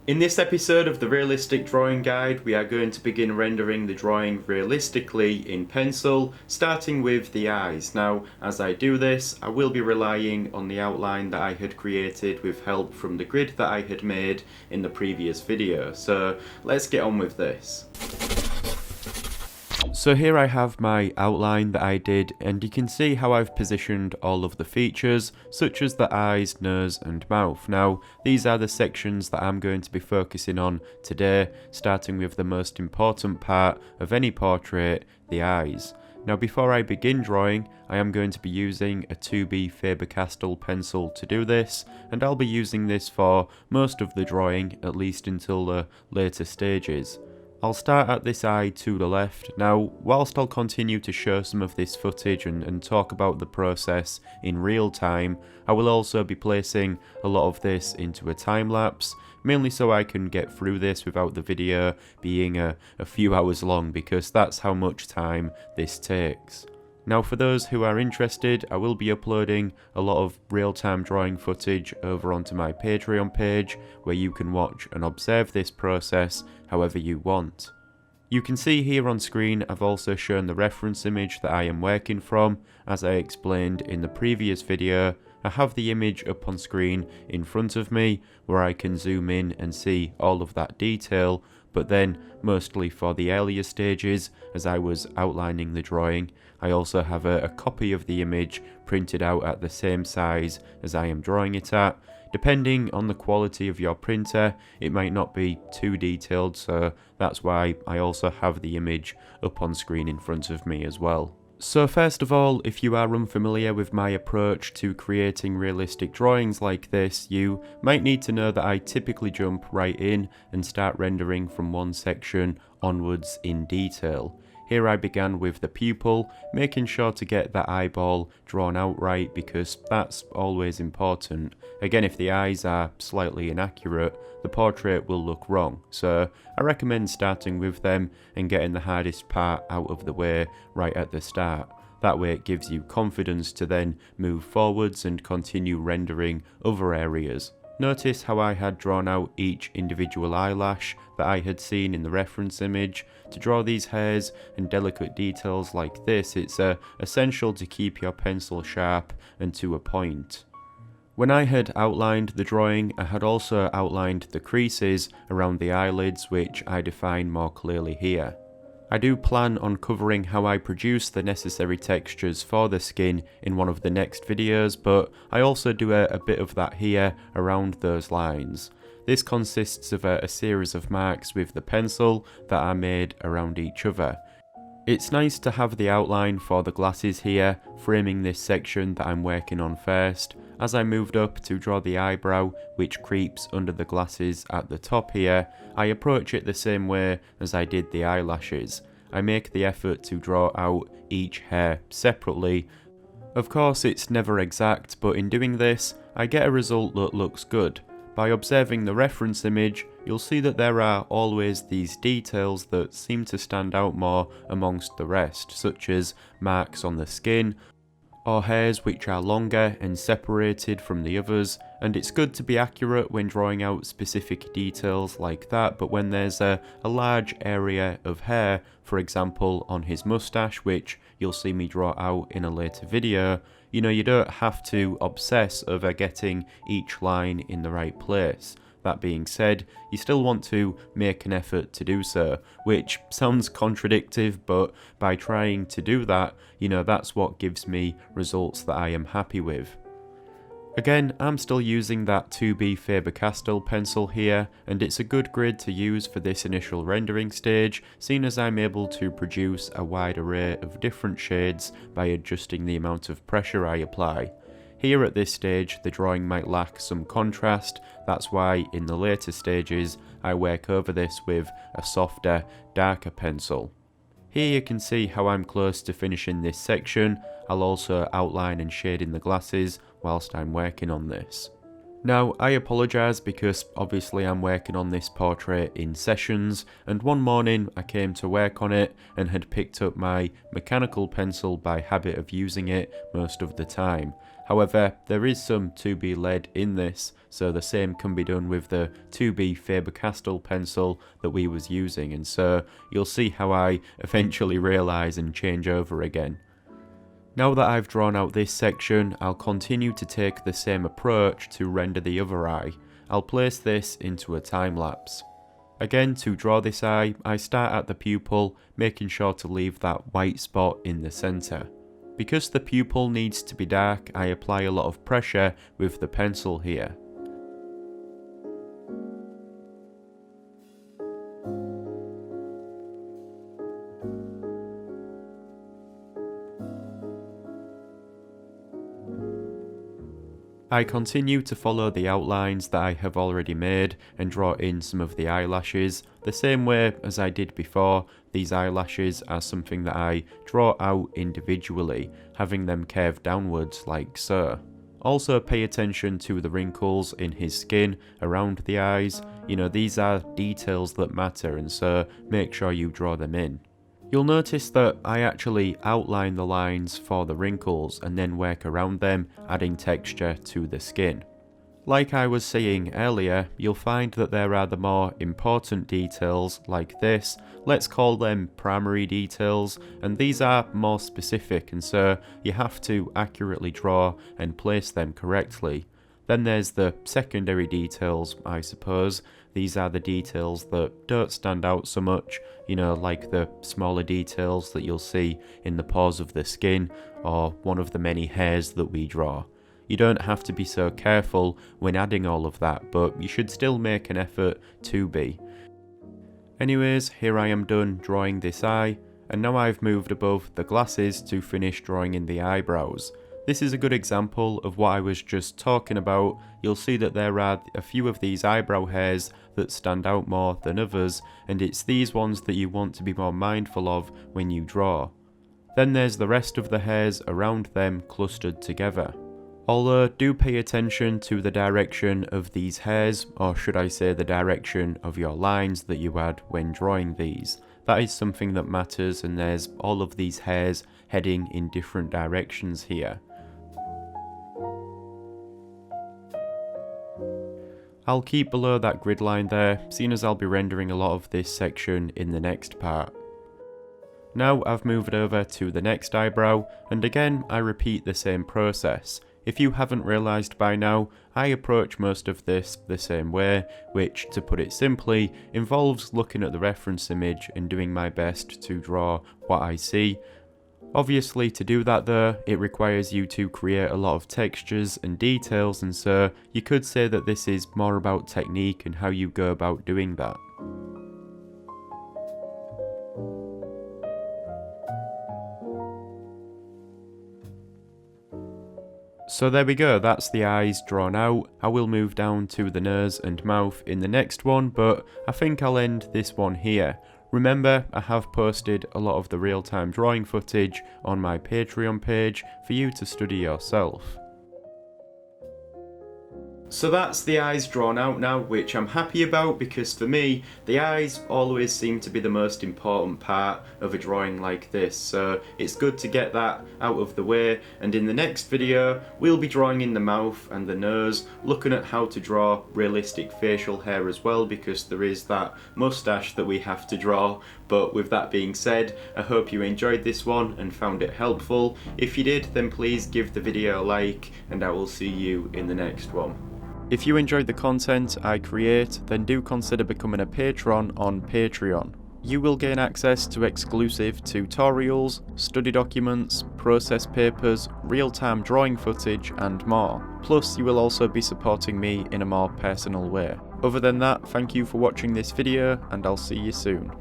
In this episode of the Realistic Drawing Guide, we are going to begin rendering the drawing realistically in pencil, starting with the eyes. Now, as I do this, I will be relying on the outline that I had created with help from the grid that I had made in the previous video. So, let's get on with this. So here I have my outline that I did, and you can see how I've positioned all of the features, such as the eyes, nose and mouth. Now, these are the sections that I'm going to be focusing on today, starting with the most important part of any portrait, the eyes. Now, before I begin drawing, I am going to be using a 2B Faber-Castell pencil to do this, and I'll be using this for most of the drawing, at least until the later stages. I'll start at this eye to the left. Now, whilst I'll continue to show some of this footage and talk about the process in real time, I will also be placing a lot of this into a time lapse, mainly so I can get through this without the video being a few hours long, because that's how much time this takes. Now, for those who are interested, I will be uploading a lot of real-time drawing footage over onto my Patreon page, where you can watch and observe this process however you want. You can see here on screen I've also shown the reference image that I am working from. As I explained in the previous video, I have the image up on screen in front of me where I can zoom in and see all of that detail, but then mostly for the earlier stages as I was outlining the drawing, I also have a copy of the image printed out at the same size as I am drawing it at. Depending on the quality of your printer, it might not be too detailed, so that's why I also have the image up on screen in front of me as well. So first of all, if you are unfamiliar with my approach to creating realistic drawings like this, you might need to know that I typically jump right in and start rendering from one section onwards in detail. Here I began with the pupil, making sure to get that eyeball drawn out right, because that's always important. Again, if the eyes are slightly inaccurate, the portrait will look wrong, so I recommend starting with them and getting the hardest part out of the way right at the start. That way it gives you confidence to then move forwards and continue rendering other areas. Notice how I had drawn out each individual eyelash that I had seen in the reference image. To draw these hairs and delicate details like this, it's essential to keep your pencil sharp and to a point. When I had outlined the drawing, I had also outlined the creases around the eyelids, which I define more clearly here. I do plan on covering how I produce the necessary textures for the skin in one of the next videos, but I also do a bit of that here around those lines. This consists of a series of marks with the pencil that are made around each other. It's nice to have the outline for the glasses here, framing this section that I'm working on first. As I moved up to draw the eyebrow, which creeps under the glasses at the top here, I approach it the same way as I did the eyelashes. I make the effort to draw out each hair separately. Of course, it's never exact, but in doing this, I get a result that looks good. By observing the reference image, you'll see that there are always these details that seem to stand out more amongst the rest, such as marks on the skin, or hairs which are longer and separated from the others, and it's good to be accurate when drawing out specific details like that, but when there's a large area of hair, for example on his moustache, which you'll see me draw out in a later video, you don't have to obsess over getting each line in the right place. That being said, you still want to make an effort to do so, which sounds contradictory, but by trying to do that, that's what gives me results that I am happy with. Again, I'm still using that 2B Faber-Castell pencil here, and it's a good grid to use for this initial rendering stage, seeing as I'm able to produce a wide array of different shades by adjusting the amount of pressure I apply. Here at this stage, the drawing might lack some contrast. That's why in the later stages, I work over this with a softer, darker pencil. Here you can see how I'm close to finishing this section. I'll also outline and shade in the glasses whilst I'm working on this. Now, I apologise because obviously I'm working on this portrait in sessions, and one morning I came to work on it and had picked up my mechanical pencil by habit of using it most of the time. However, there is some 2B lead in this, so the same can be done with the 2B Faber-Castell pencil that we was using, and so you'll see how I eventually realise and change over again. Now that I've drawn out this section, I'll continue to take the same approach to render the other eye. I'll place this into a time lapse. Again, to draw this eye, I start at the pupil, making sure to leave that white spot in the centre. Because the pupil needs to be dark, I apply a lot of pressure with the pencil here. I continue to follow the outlines that I have already made and draw in some of the eyelashes. The same way as I did before, these eyelashes are something that I draw out individually, having them curve downwards like so. Also pay attention to the wrinkles in his skin around the eyes. You know, these are details that matter, and so make sure you draw them in. You'll notice that I actually outline the lines for the wrinkles and then work around them, adding texture to the skin. Like I was saying earlier, you'll find that there are the more important details like this, let's call them primary details, and these are more specific, and so you have to accurately draw and place them correctly. Then there's the secondary details, I suppose. These are the details that don't stand out so much, you know, like the smaller details that you'll see in the pores of the skin or one of the many hairs that we draw. You don't have to be so careful when adding all of that, but you should still make an effort to be. Anyways, here I am done drawing this eye, and now I've moved above the glasses to finish drawing in the eyebrows. This is a good example of what I was just talking about. You'll see that there are a few of these eyebrow hairs that stand out more than others, and it's these ones that you want to be more mindful of when you draw. Then there's the rest of the hairs around them clustered together. Although do pay attention to the direction of these hairs, or should I say the direction of your lines that you add when drawing these. That is something that matters, and there's all of these hairs heading in different directions here. I'll keep below that grid line there, seeing as I'll be rendering a lot of this section in the next part. Now I've moved over to the next eyebrow, and again I repeat the same process. If you haven't realised by now, I approach most of this the same way, which, to put it simply, involves looking at the reference image and doing my best to draw what I see. Obviously, to do that though, it requires you to create a lot of textures and details, and so you could say that this is more about technique and how you go about doing that. So there we go, that's the eyes drawn out. I will move down to the nose and mouth in the next one, but I think I'll end this one here. Remember, I have posted a lot of the real-time drawing footage on my Patreon page for you to study yourself. So that's the eyes drawn out now, which I'm happy about because for me, the eyes always seem to be the most important part of a drawing like this, so it's good to get that out of the way. And in the next video, we'll be drawing in the mouth and the nose, looking at how to draw realistic facial hair as well, because there is that moustache that we have to draw. But with that being said, I hope you enjoyed this one and found it helpful. If you did, then please give the video a like, and I will see you in the next one. If you enjoyed the content I create, then do consider becoming a patron on Patreon. You will gain access to exclusive tutorials, study documents, process papers, real-time drawing footage and more. Plus, you will also be supporting me in a more personal way. Other than that, thank you for watching this video, and I'll see you soon.